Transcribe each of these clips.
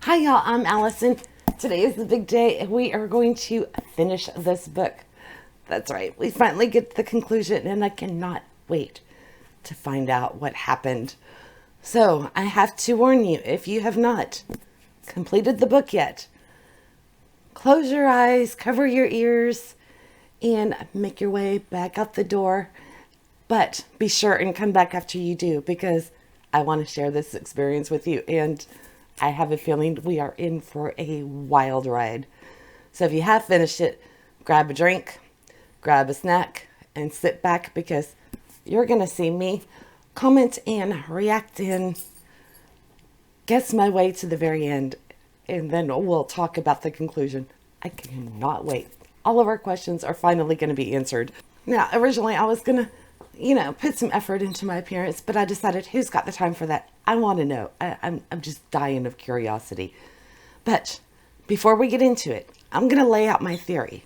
Hi y'all, I'm Allison. Today is the big day and we are going to finish this book. That's right, we finally get to the conclusion and I cannot wait to find out what happened. So I have to warn you, if you have not completed the book yet, close your eyes, cover your ears, and make your way back out the door. But be sure and come back after you do, because I want to share this experience with you, and I have a feeling we are in for a wild ride. So if you have finished it, grab a drink, grab a snack, and sit back, because you're going to see me comment and react and guess my way to the very end. And then we'll talk about the conclusion. I cannot wait. All of our questions are finally going to be answered. Now, originally I was going to, put some effort into my appearance, but I decided, who's got the time for that? I want to know. I'm just dying of curiosity. But before we get into it, I'm going to lay out my theory.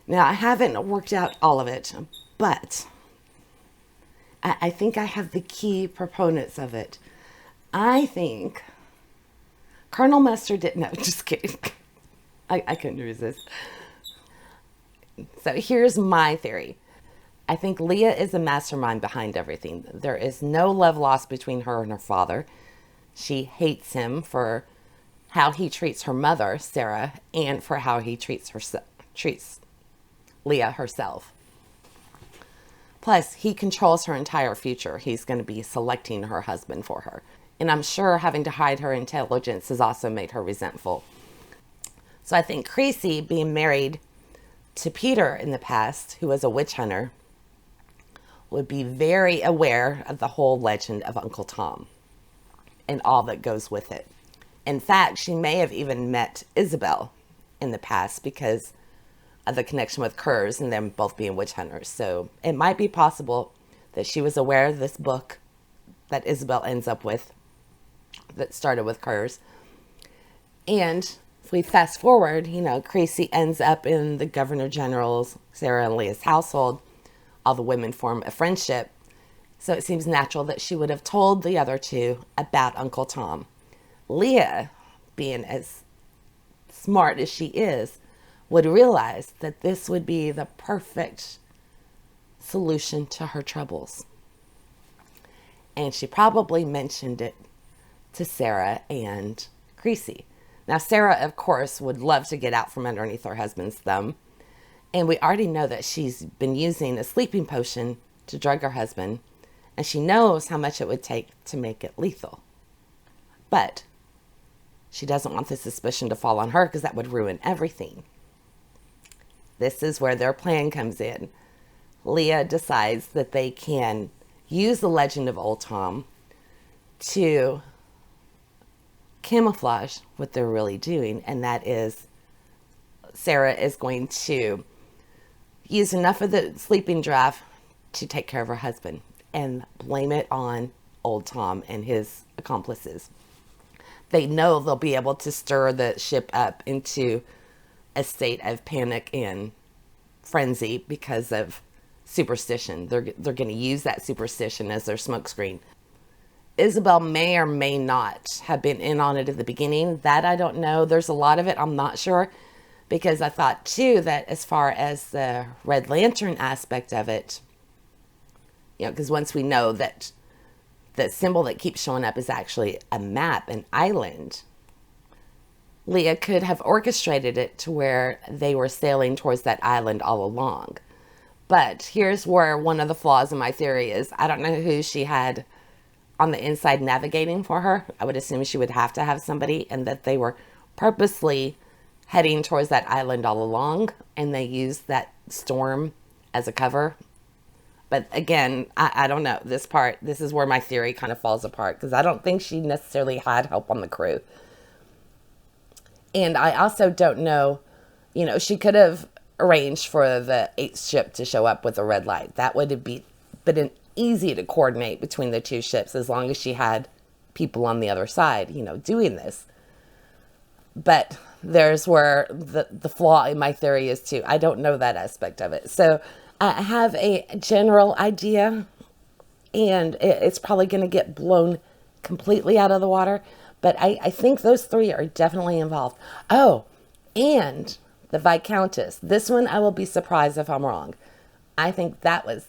Now, I haven't worked out all of it, but I think I have the key proponents of it. I think Colonel Mustard didn't, no, just kidding. I couldn't resist. So here's my theory. I think Leah is the mastermind behind everything. There is no love lost between her and her father. She hates him for how he treats her mother, Sarah, and for how he treats Leah herself. Plus, he controls her entire future. He's going to be selecting her husband for her. And I'm sure having to hide her intelligence has also made her resentful. So I think Creasy, being married to Peter in the past, who was a witch hunter, would be very aware of the whole legend of Uncle Tom and all that goes with it. In fact, she may have even met Isabel in the past because of the connection with Kurz and them both being witch hunters. So it might be possible that she was aware of this book that Isabel ends up with that started with Kurz. And if we fast forward, Creasy ends up in the Governor General's, Sarah and Leah's household. All the women form a friendship. So it seems natural that she would have told the other two about Uncle Tom. Leah, being as smart as she is, would realize that this would be the perfect solution to her troubles. And she probably mentioned it to Sarah and Creasy. Now, Sarah, of course, would love to get out from underneath her husband's thumb. And we already know that she's been using a sleeping potion to drug her husband. And she knows how much it would take to make it lethal. But she doesn't want the suspicion to fall on her because that would ruin everything. This is where their plan comes in. Leah decides that they can use the legend of Old Tom to camouflage what they're really doing, and that is Sarah is going to use enough of the sleeping draught to take care of her husband and blame it on Old Tom and his accomplices. They know they'll be able to stir the ship up into a state of panic and frenzy because of superstition. They're going to use that superstition as their smokescreen. Isabel may or may not have been in on it at the beginning. That I don't know. There's a lot of it I'm not sure, because I thought too that as far as the Red Lantern aspect of it, because once we know that the symbol that keeps showing up is actually a map, an island, Leah could have orchestrated it to where they were sailing towards that island all along. But here's where one of the flaws in my theory is. I don't know who she had on the inside navigating for her. I would assume she would have to have somebody, and that they were purposely heading towards that island all along, and they used that storm as a cover. But again, I don't know. This is where my theory kind of falls apart, because I don't think she necessarily had help on the crew. And I also don't know, she could have arranged for the 8th ship to show up with a red light. That would have been easy to coordinate between the two ships, as long as she had people on the other side, doing this. But there's where the flaw in my theory is too. I don't know that aspect of it. So I have a general idea, and it's probably going to get blown completely out of the water. But I think those three are definitely involved. Oh, and the Viscountess. This one, I will be surprised if I'm wrong. I think that was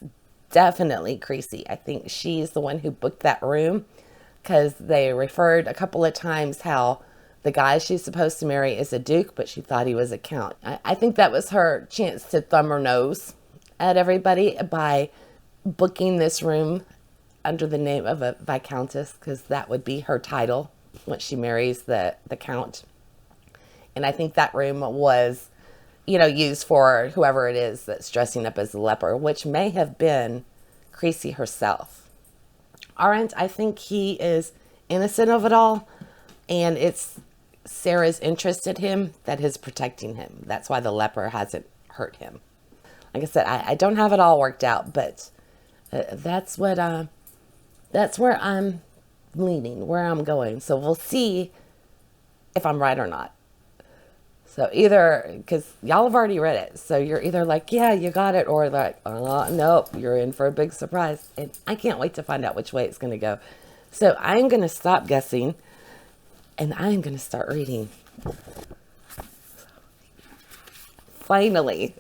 definitely Creasy. I think she's the one who booked that room, because they referred a couple of times how the guy she's supposed to marry is a duke, but she thought he was a count. I think that was her chance to thumb her nose at everybody by booking this room under the name of a Viscountess, because that would be her title when she marries the count. And I think that room was, used for whoever it is that's dressing up as a leper, which may have been Creasy herself. Aren't I think he is innocent of it all, and it's Sarah's interest in him that is protecting him. That's why the leper hasn't hurt him. Like I said, I don't have it all worked out, but that's where I'm leaning, where I'm going. So we'll see if I'm right or not. So either, because y'all have already read it, so you're either like, yeah, you got it, or like, nope, you're in for a big surprise. And I can't wait to find out which way it's going to go. So I'm going to stop guessing, and I'm going to start reading. Finally.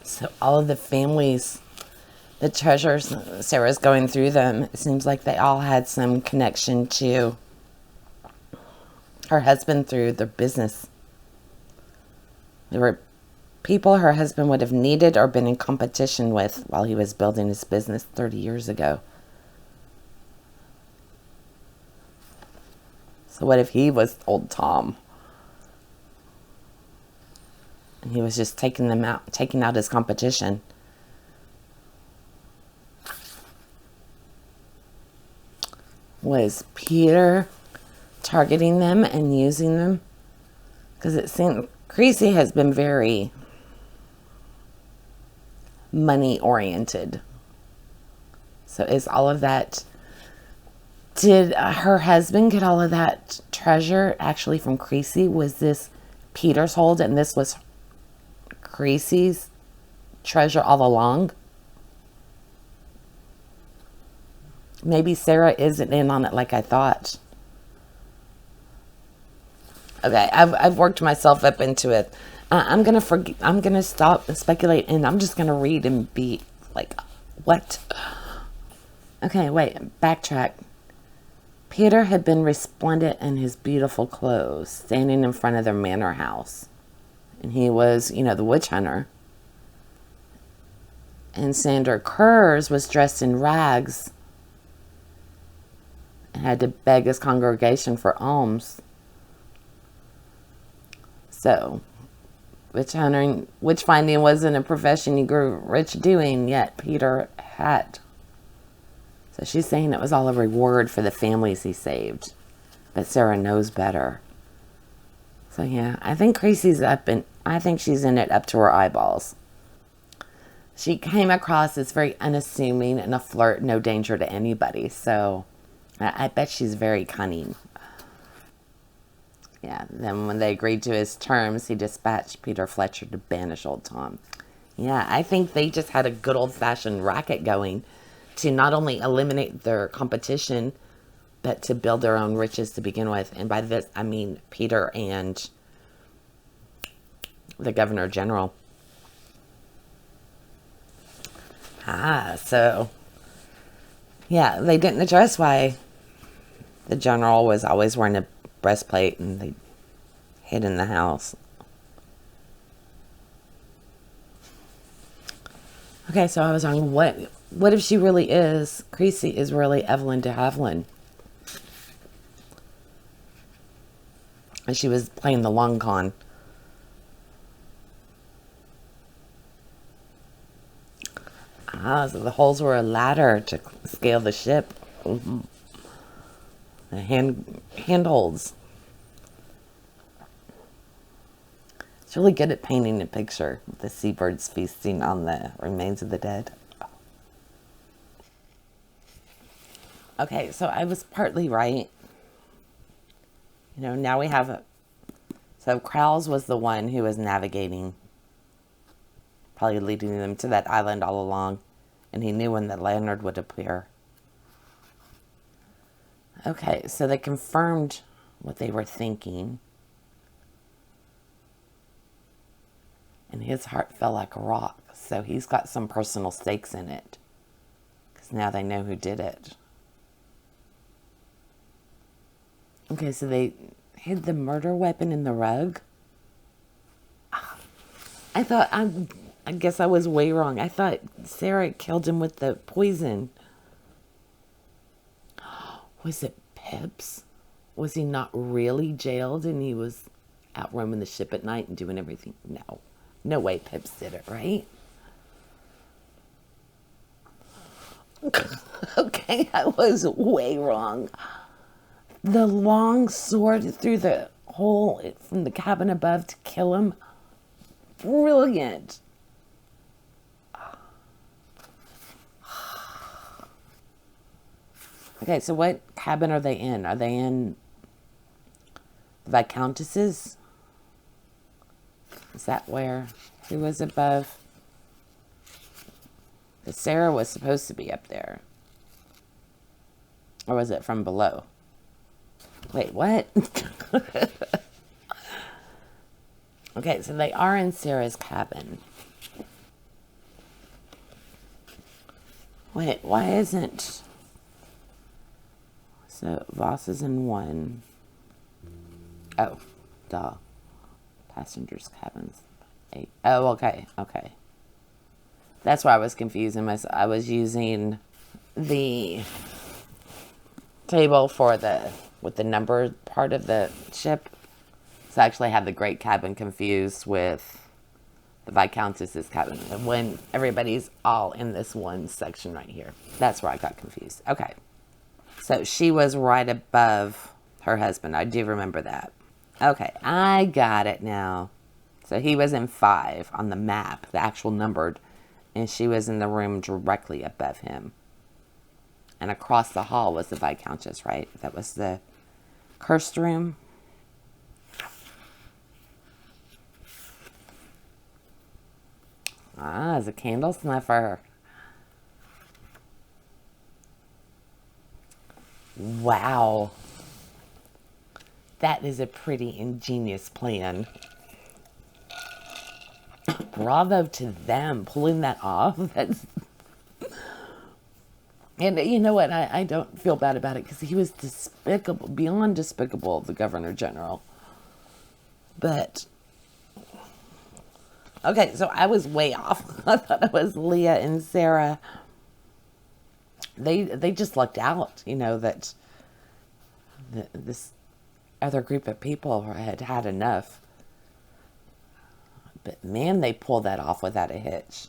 So all of the families, the treasures, Sarah's going through them. It seems like they all had some connection to her husband through their business. There were people her husband would have needed or been in competition with while he was building his business 30 years ago. So what if he was old Tom? And he was just taking out his competition. Was Peter targeting them and using them? Because it seems Creasy has been very money oriented. So is all of that, did her husband get all of that treasure actually from Creasy? Was this Peter's hold and this was Creasy's treasure all along? Maybe Sarah isn't in on it like I thought. Okay, I've worked myself up into it. I'm gonna stop and speculate, and I'm just gonna read and be like, what? Okay, wait, backtrack. Peter had been resplendent in his beautiful clothes, standing in front of their manor house. And he was, the witch hunter. And Sandra Kurz was dressed in rags and had to beg his congregation for alms. So, witch finding wasn't a profession you grew rich doing, yet Peter had. So she's saying it was all a reward for the families he saved. But Sarah knows better. So yeah, I think Creasy's I think she's in it up to her eyeballs. She came across as very unassuming and a flirt, no danger to anybody. So I bet she's very cunning. Yeah, then when they agreed to his terms, he dispatched Peter Fletcher to banish old Tom. Yeah, I think they just had a good old-fashioned racket going to not only eliminate their competition, but to build their own riches to begin with. And by this, I mean Peter and the Governor General. So, yeah, they didn't address why the General was always wearing a breastplate and they hid in the house. Okay, so I was wondering, what if she really is, Creasy is really Evelyn de Havilland? And she was playing the long con. So the holes were a ladder to scale the ship. Mm-hmm. The handholds. It's really good at painting a picture with the seabirds feasting on the remains of the dead. Okay, so I was partly right. Now we have so Krause was the one who was navigating, probably leading them to that island all along, and he knew when the Leonard would appear. Okay, so they confirmed what they were thinking. And his heart fell like a rock. So he's got some personal stakes in it. Because now they know who did it. Okay, so they hid the murder weapon in the rug. I guess I was way wrong. I thought Sarah killed him with the poison. Was it Pips? Was he not really jailed and he was out roaming the ship at night and doing everything? No. No way Pips did it, right? Okay, I was way wrong. The long sword through the hole from the cabin above to kill him. Brilliant. Okay, so what cabin are they in? Are they in the Viscountess's? Is that where he was above? Sarah was supposed to be up there. Or was it from below? Wait, what? Okay, so they are in Sarah's cabin. Wait, why isn't... So, Voss is in 1. Oh, duh. Passengers' cabins. 8. Oh, okay, okay. That's why I was confusing myself. I was using the table for with the number part of the ship. So I actually had the great cabin confused with the Viscountess's cabin. And when everybody's all in this one section right here. That's where I got confused. Okay. So she was right above her husband. I do remember that. Okay, I got it now. So he was in 5 on the map, the actual numbered, and she was in the room directly above him. And across the hall was the Viscountess, right? That was the cursed room. Ah, it's a candle sniffer. Wow. That is a pretty ingenious plan. Bravo to them pulling that off. That's... And you know what? I don't feel bad about it because he was despicable, beyond despicable, the Governor General. But, okay, so I was way off. I thought it was Leah and Sarah. They just lucked out, you know, that this other group of people had had enough. But man, they pulled that off without a hitch.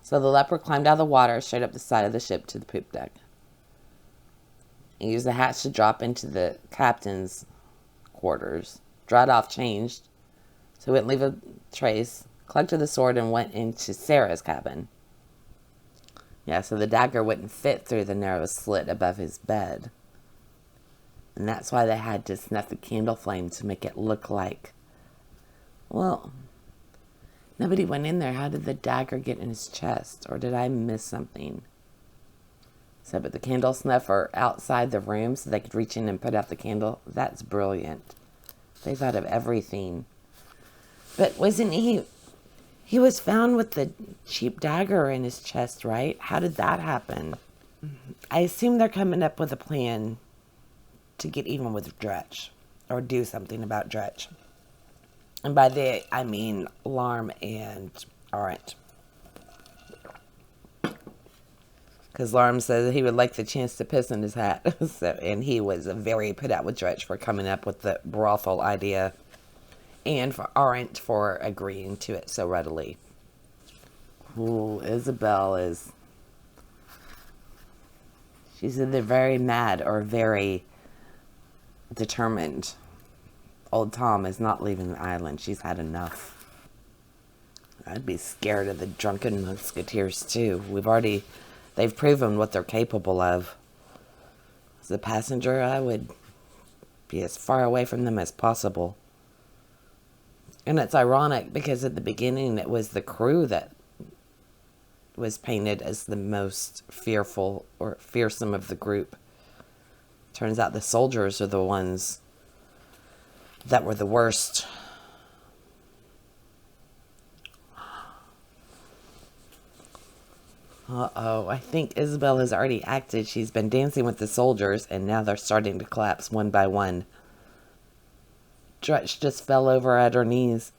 So the leper climbed out of the water, straight up the side of the ship to the poop deck. He used the hatch to drop into the captain's quarters. Dried off, changed, so he wouldn't leave a trace. Collected the sword and went into Sarah's cabin. Yeah, so the dagger wouldn't fit through the narrow slit above his bed. And that's why they had to snuff the candle flame to make it look like... Well, nobody went in there. How did the dagger get in his chest? Or did I miss something? So, but the candle snuffer outside the room so they could reach in and put out the candle. That's brilliant. They thought of everything. But wasn't he... He was found with the cheap dagger in his chest, right? How did that happen? I assume they're coming up with a plan to get even with Dretch. Or do something about Dretch. And by they, I mean Larm and Arendt. Because Larm says he would like the chance to piss in his hat. And he was very put out with Dretch for coming up with the brothel idea. And for Arendt for agreeing to it so readily. Ooh, Isabel is... She's either very mad or very determined. Old Tom is not leaving the island. She's had enough. I'd be scared of the drunken musketeers too. They've proven what they're capable of. As a passenger, I would be as far away from them as possible. And it's ironic because at the beginning it was the crew that was painted as the most fearful or fearsome of the group. Turns out the soldiers are the ones that were the worst. Uh-oh, I think Isabel has already acted. She's been dancing with the soldiers, and now they're starting to collapse one by one. Dretch just fell over at her knees.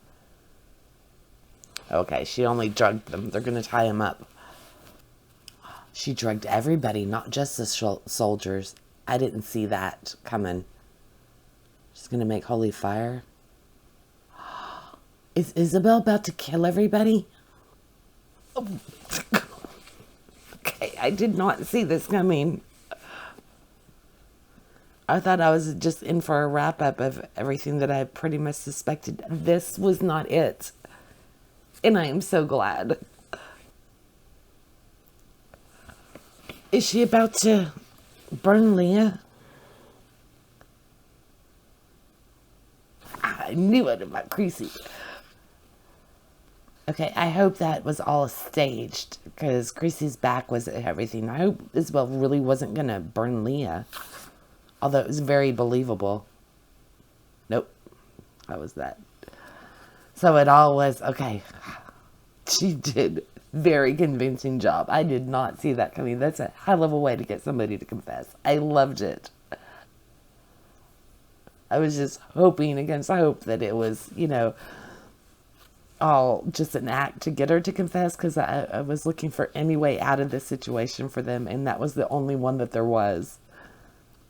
Okay, she only drugged them. They're going to tie him up. She drugged everybody, not just the soldiers. I didn't see that coming. She's going to make holy fire. Is Isabel about to kill everybody? Oh. Okay, I did not see this coming. I thought I was just in for a wrap-up of everything that I pretty much suspected. This was not it. And I am so glad. Is she about to burn Leah? I knew it about Creasy. Okay, I hope that was all staged, because Creasy's back was everything. I hope Isabel really wasn't going to burn Leah. Although it was very believable. Nope. That was that. So it all was, okay. She did very convincing job. I did not see that coming. That's a high-level way to get somebody to confess. I loved it. I was just hoping against hope that it was, all just an act to get her to confess, because I was looking for any way out of this situation for them, and that was the only one that there was.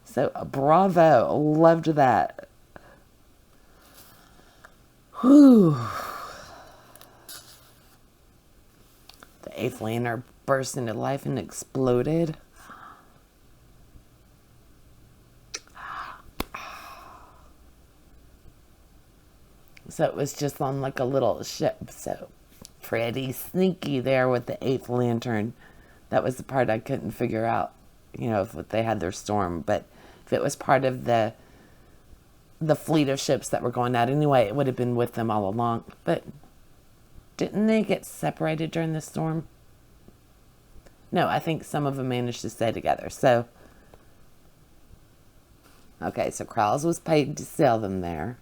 So, bravo. Loved that. Whew. The eighth lantern burst into life and exploded. So it was just on like a little ship. So pretty sneaky there with the eighth lantern. That was the part I couldn't figure out, if they had their storm. But if it was part of the fleet of ships that were going out anyway, it would have been with them all along. But didn't they get separated during the storm? No, I think some of them managed to stay together. So, okay, so Krause was paid to sail them there.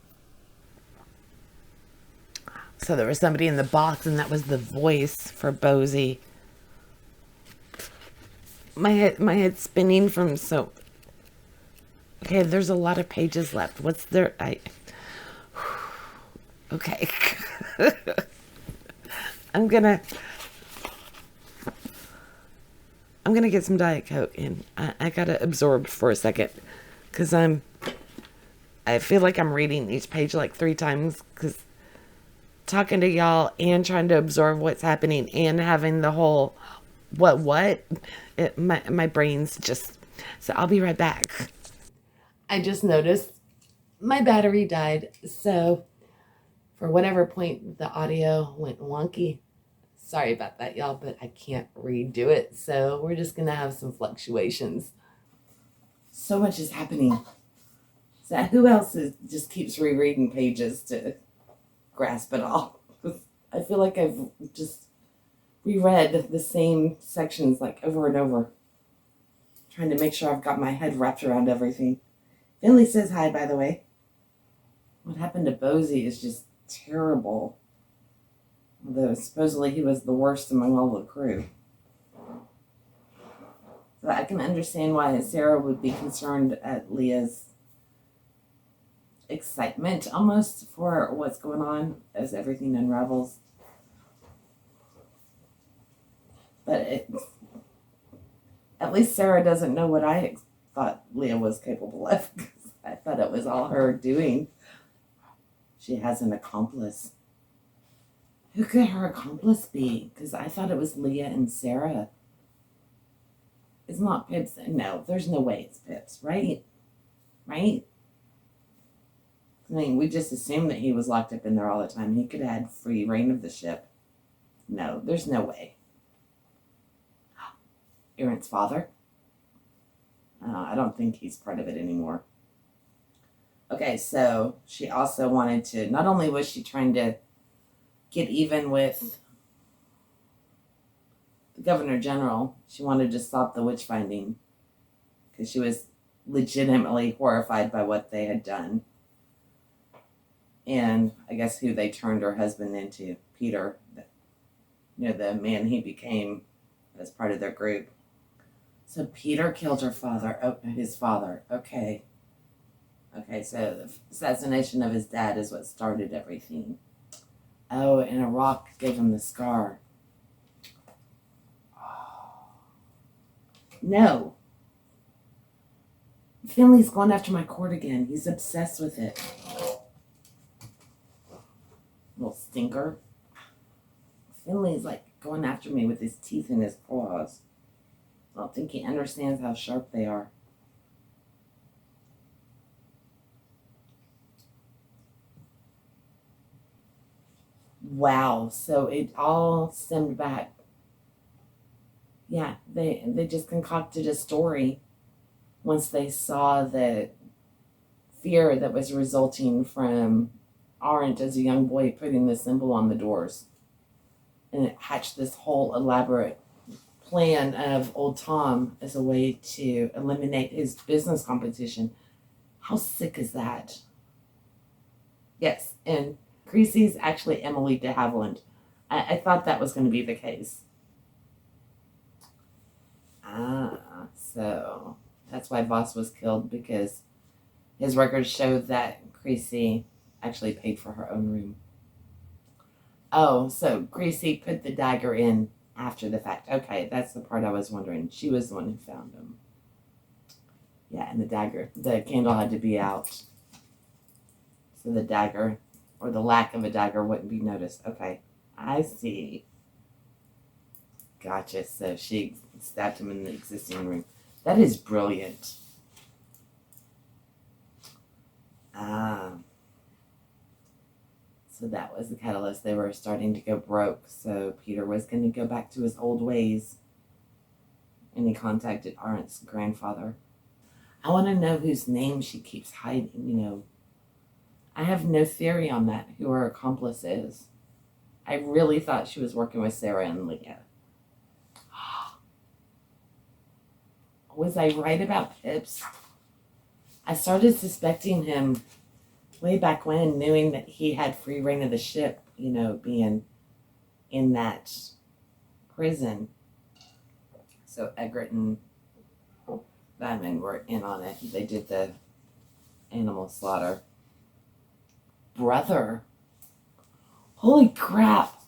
So there was somebody in the box, and that was the voice for Bosie. My head's spinning from so. Okay, there's a lot of pages left. What's there? Okay. I'm gonna get some Diet Coke, and I gotta absorb for a second, because I feel like I'm reading each page like 3 times, because talking to y'all and trying to absorb what's happening and having the whole my brain's just. So I'll be right back. I just noticed my battery died, so for whatever point the audio went wonky. Sorry about that, y'all, but I can't redo it, so we're just gonna have some fluctuations. So much is happening. So who else just keeps rereading pages to grasp it all? I feel like I've just reread the same sections like over and over, trying to make sure I've got my head wrapped around everything. Finley says hi, by the way. What happened to Bosie is just terrible. Although supposedly he was the worst among all the crew. So I can understand why Sarah would be concerned at Leah's excitement almost for what's going on as everything unravels. But at least Sarah doesn't know what I thought Leah was capable of. I thought it was all her doing. She has an accomplice. Who could her accomplice be? Because I thought it was Leah and Sarah. It's not Pips. No, there's no way it's Pips, right? Right? I mean, we just assumed that he was locked up in there all the time. He could have had free reign of the ship. No, there's no way. Aaron's father? I don't think he's part of it anymore. Okay, so she also wanted to, not only was she trying to get even with the Governor General, she wanted to stop the witch finding, because she was legitimately horrified by what they had done. And I guess who they turned her husband into, Peter, the man he became as part of their group. So Peter killed his father. Okay, so the assassination of his dad is what started everything. Oh, and a rock gave him the scar. No. Finley's going after my cord again. He's obsessed with it. Little stinker. Finley's like going after me with his teeth and his claws. I don't think he understands how sharp they are. Wow, so it all stemmed back. Yeah, they just concocted a story once they saw the fear that was resulting from Arendt as a young boy putting the symbol on the doors. And it hatched this whole elaborate plan of old Tom as a way to eliminate his business competition. How sick is that? Yes, and Creasy's actually Emily de Havilland. I thought that was going to be the case. So that's why Voss was killed, because his records showed that Creasy actually paid for her own room. Oh, so Creasy put the dagger in after the fact. Okay, that's the part I was wondering. She was the one who found him. Yeah, and the candle had to be out. So the dagger, or the lack of a dagger, wouldn't be noticed. Okay, I see. Gotcha. So she stabbed him in the existing room. That is brilliant. So that was the catalyst. They were starting to go broke. So Peter was going to go back to his old ways. And he contacted Arendt's grandfather. I want to know whose name she keeps hiding, I have no theory on that, who her accomplice is. I really thought she was working with Sarah and Leah. Was I right about Pips? I started suspecting him way back when, knowing that he had free reign of the ship, being in that prison. So Egbert and Batman were in on it. They did the animal slaughter. Brother. Holy crap.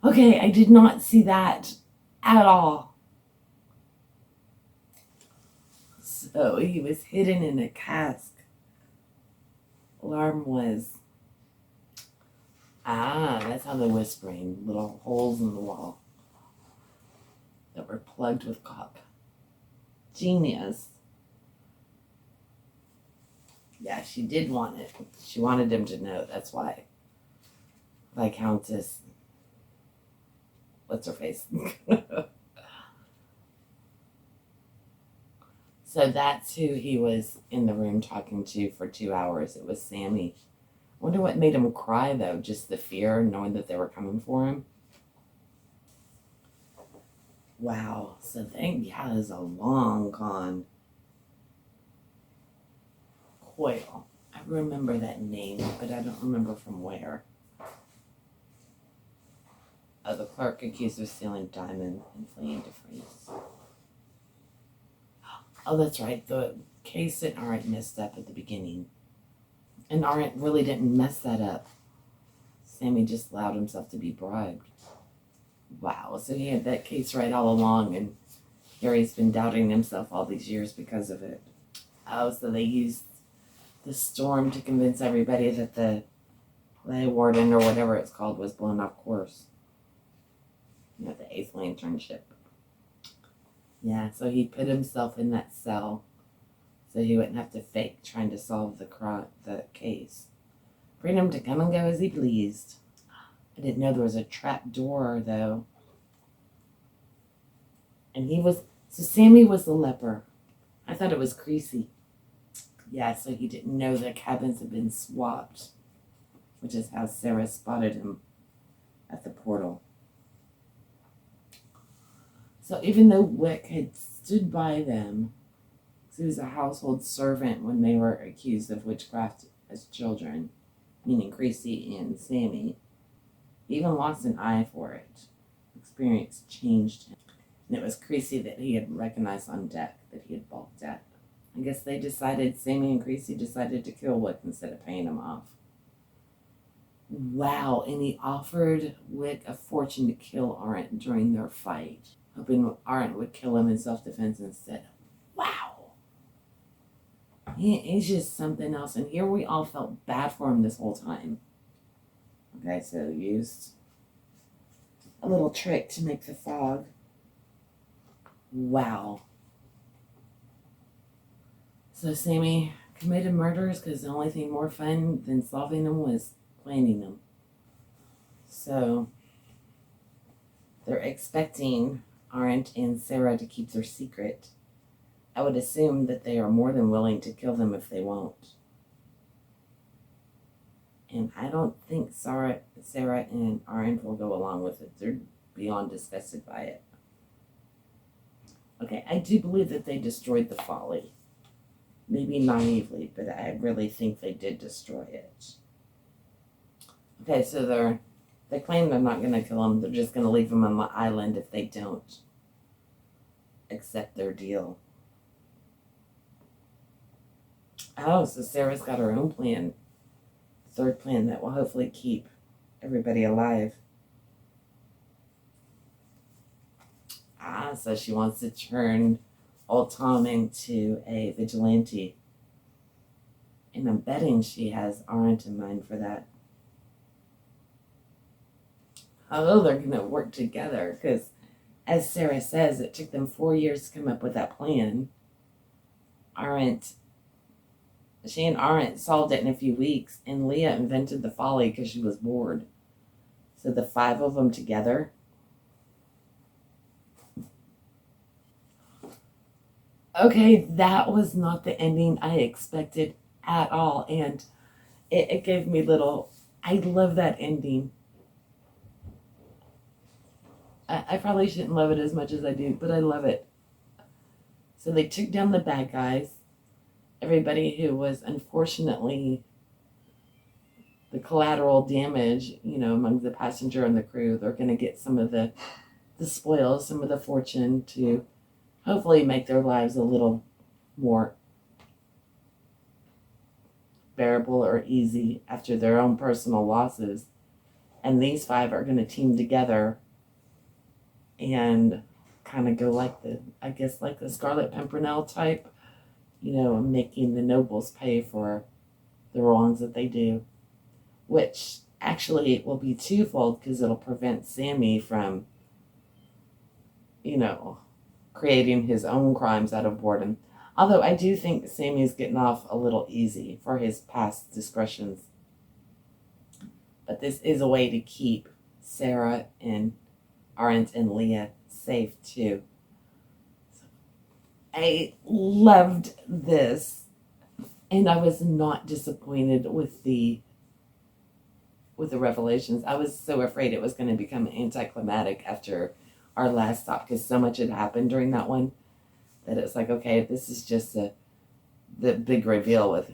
Okay, I did not see that at all. So he was hidden in a cask. Alarm was. That's how the whispering. Little holes in the wall that were plugged with caulk. Genius. Yeah, she did want it. She wanted him to know. That's why. Viscountess. What's her face? So that's who he was in the room talking to for 2 hours. It was Sammy. I wonder what made him cry, though. Just the fear, knowing that they were coming for him. Wow. So that is a long con. Coyle. I remember that name, but I don't remember from where. The clerk accused of stealing diamond and fleeing to France. Oh, that's right. The case that Arendt messed up at the beginning. And Arendt really didn't mess that up. Sammy just allowed himself to be bribed. Wow. So he had that case right all along, and Harry's been doubting himself all these years because of it. Oh, so they used the storm to convince everybody that the Lay Warden, or whatever it's called, was blown off course. The 8th Lantern ship. Yeah, so he put himself in that cell so he wouldn't have to fake trying to solve the case. Freedom to come and go as he pleased. I didn't know there was a trap door, though. And so Sammy was the leper. I thought it was Creasy. Yeah, so he didn't know the cabins had been swapped, which is how Sarah spotted him at the portal. So even though Wick had stood by them He was a household servant when they were accused of witchcraft as children, meaning Creasy and Sammy. He even lost an eye for it. Experience changed him. And it was Creasy that he had recognized on deck that he had balked at. I guess Sammy and Creasy decided to kill Wick instead of paying him off. Wow, and he offered Wick a fortune to kill Arendt during their fight, hoping Arendt would kill him in self-defense instead. Wow. He's just something else, and here we all felt bad for him this whole time. Okay, so used a little trick to make the fog. Wow. So Sammy committed murders because the only thing more fun than solving them was planning them. So they're expecting Arendt and Sarah to keep their secret. I would assume that they are more than willing to kill them if they won't. And I don't think Sarah and Arendt will go along with it. They're beyond disgusted by it. Okay, I do believe that they destroyed the Folly. Maybe naively, but I really think they did destroy it. Okay, so they claim they're not going to kill him. They're just going to leave him on the island if they don't accept their deal. Oh, so Sarah's got her own plan. Third plan that will hopefully keep everybody alive. So she wants to turn old Tom into a vigilante. And I'm betting she has Arendt in mind for that. Although they're going to work together, because as Sarah says, it took them 4 years to come up with that plan. She and Arendt solved it in a few weeks, and Leah invented the Folly because she was bored. So the 5 of them together. Okay, that was not the ending I expected at all, and it gave me I love that ending. I probably shouldn't love it as much as I do, but I love it. So they took down the bad guys, everybody who was unfortunately the collateral damage, among the passenger and the crew. They're going to get some of the spoils, some of the fortune to hopefully make their lives a little more bearable or easy after their own personal losses. And these 5 are going to team together and kind of go like the Scarlet Pimpernel type, making the nobles pay for the wrongs that they do, which actually will be twofold because it'll prevent Sammy from, creating his own crimes out of boredom. Although I do think Sammy's getting off a little easy for his past discretions. But this is a way to keep Sarah and Arendt and Leah safe too. I loved this, and I was not disappointed with the revelations. I was so afraid it was going to become anticlimactic after our last stop because so much had happened during that one that it's like, okay, if this is just the big reveal with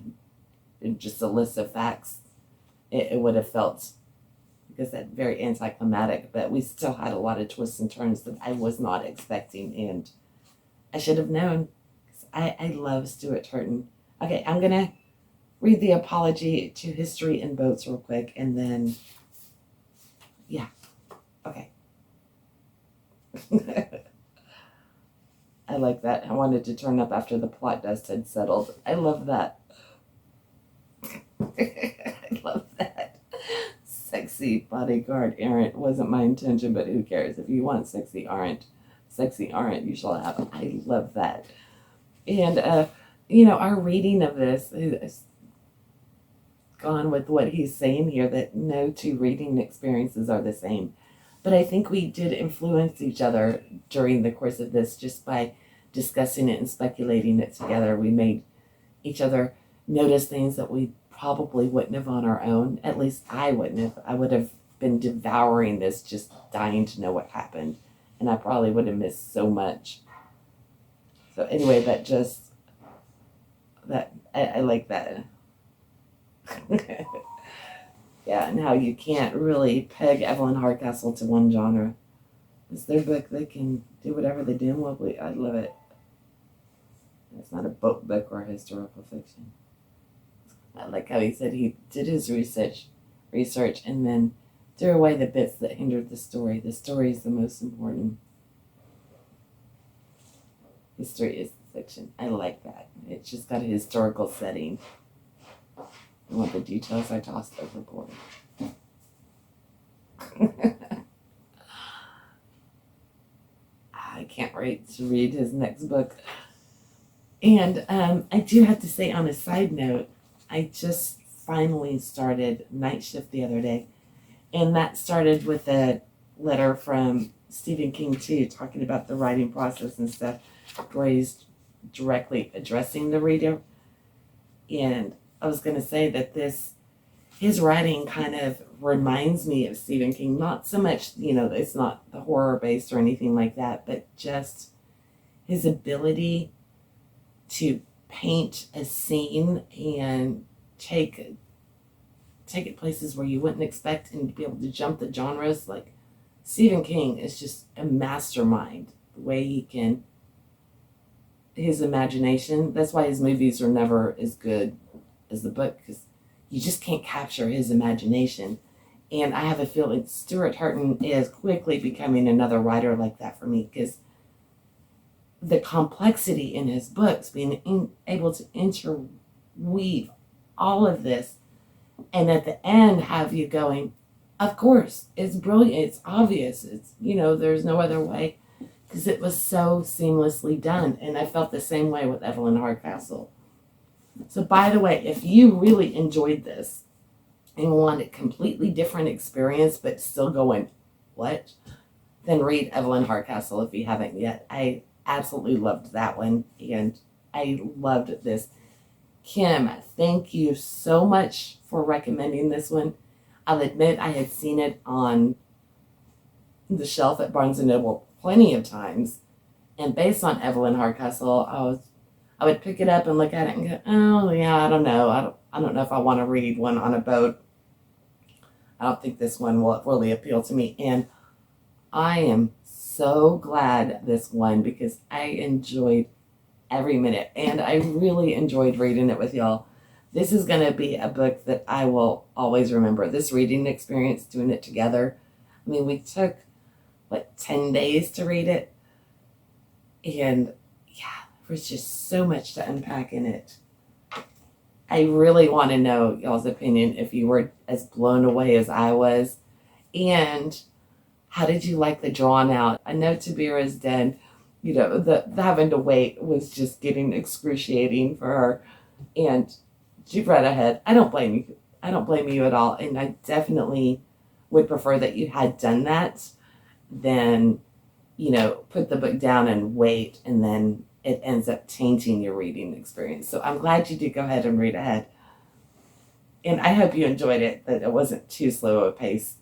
just a list of facts, it would have felt, like I said, very anticlimactic, but we still had a lot of twists and turns that I was not expecting, and I should have known. I love Stuart Turton. Okay, I'm going to read the apology to History and Boats real quick, and then, yeah, okay. I like that. I wanted to turn up after the plot dust had settled. I love that. I love that. Sexy bodyguard Arendt wasn't my intention, but who cares? If you want sexy Arendt, you shall have it. I love that. And, our reading of this is gone with what he's saying here, that no 2 reading experiences are the same. But I think we did influence each other during the course of this just by discussing it and speculating it together. We made each other notice things that we probably wouldn't have on our own. At least I wouldn't have. I would have been devouring this, just dying to know what happened. And I probably would have missed so much. So anyway, that just That I like that. Yeah, and how you can't really peg Evelyn Hardcastle to one genre. It's their book. They can do whatever they do. I love it. It's not a book or historical fiction. I like how he said he did his research, and then threw away the bits that hindered the story. The story is the most important. History is the fiction. I like that. It's just got a historical setting. I want the details I tossed overboard. I can't wait to read his next book. And I do have to say, on a side note, I just finally started Night Shift the other day. And that started with a letter from Stephen King, too, talking about the writing process and stuff, where he's directly addressing the reader. And I was going to say that his writing kind of reminds me of Stephen King. Not so much, it's not the horror based or anything like that, but just his ability to paint a scene and take it places where you wouldn't expect, and to be able to jump the genres. Like, Stephen King is just a mastermind. The way he can, his imagination, that's why his movies are never as good as the book, because you just can't capture his imagination. And I have a feeling Stuart Turton is quickly becoming another writer like that for me, because the complexity in his books, being able to interweave all of this, and at the end have you going, of course, it's brilliant, it's obvious, it's, there's no other way, because it was so seamlessly done. And I felt the same way with Evelyn Hardcastle. So, by the way, if you really enjoyed this and want a completely different experience, but still going, what? Then read Evelyn Hardcastle if you haven't yet. I absolutely loved that one, and I loved this. Kim, thank you so much for recommending this one. I'll admit I had seen it on the shelf at Barnes & Noble plenty of times, and based on Evelyn Hardcastle, I would pick it up and look at it and go, oh yeah, I don't know. I don't know if I want to read one on a boat. I don't think this one will really appeal to me. And I am so glad this one, because I enjoyed every minute, and I really enjoyed reading it with y'all. This is going to be a book that I will always remember. This reading experience, doing it together. I mean, we took, 10 days to read it. And yeah, there's just so much to unpack in it. I really want to know y'all's opinion, if you were as blown away as I was. And how did you like the drawn out? I know Tabira is dead. The having to wait was just getting excruciating for her. And she read ahead. I don't blame you. I don't blame you at all. And I definitely would prefer that you had done that than, put the book down and wait, and then it ends up tainting your reading experience. So I'm glad you did go ahead and read ahead. And I hope you enjoyed it, that it wasn't too slow a pace.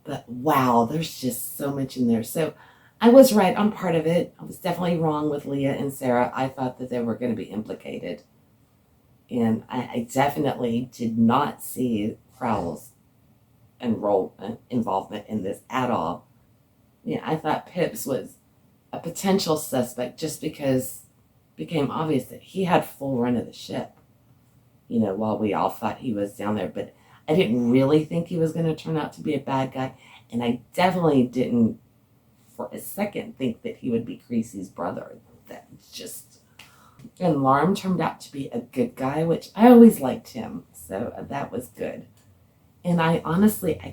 But wow, there's just so much in there. So I was right on part of it. I was definitely wrong with Leah and Sarah. I thought that they were going to be implicated. And I definitely did not see Crowell's involvement in this at all. Yeah, I thought Pips was a potential suspect just because it became obvious that he had full run of the ship, while we all thought he was down there. But I didn't really think he was going to turn out to be a bad guy. And I definitely didn't for a second think that he would be Creasy's brother. And Larm turned out to be a good guy, which I always liked him. So that was good. And I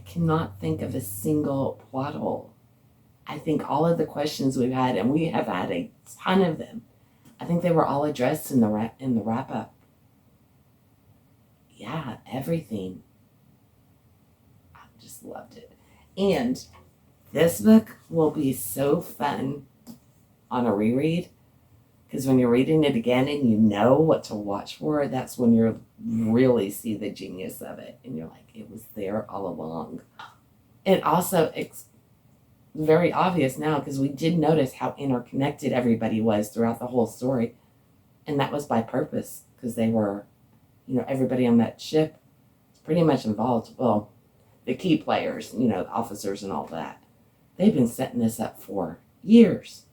cannot think of a single plot hole. I think all of the questions we've had, and we have had a ton of them, I think they were all addressed in the wrap up. Yeah, everything. I just loved it. And this book will be so fun on a reread, because when you're reading it again and you know what to watch for, that's when you really see the genius of it. And you're like, it was there all along. It also, it's very obvious now, because we did notice how interconnected everybody was throughout the whole story. And that was by purpose, because they were, everybody on that ship is pretty much involved. Well, the key players, the officers and all that. They've been setting this up for years.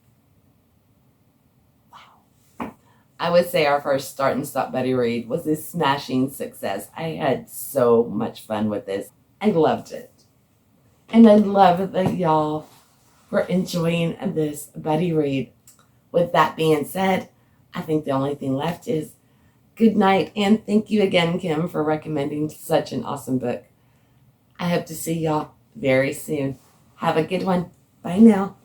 Wow. I would say our first Start and Stop Buddy read was a smashing success. I had so much fun with this. I loved it. And I love that y'all were enjoying this buddy read. With that being said, I think the only thing left is good night, and thank you again, Kim, for recommending such an awesome book. I hope to see y'all very soon. Have a good one. Bye now.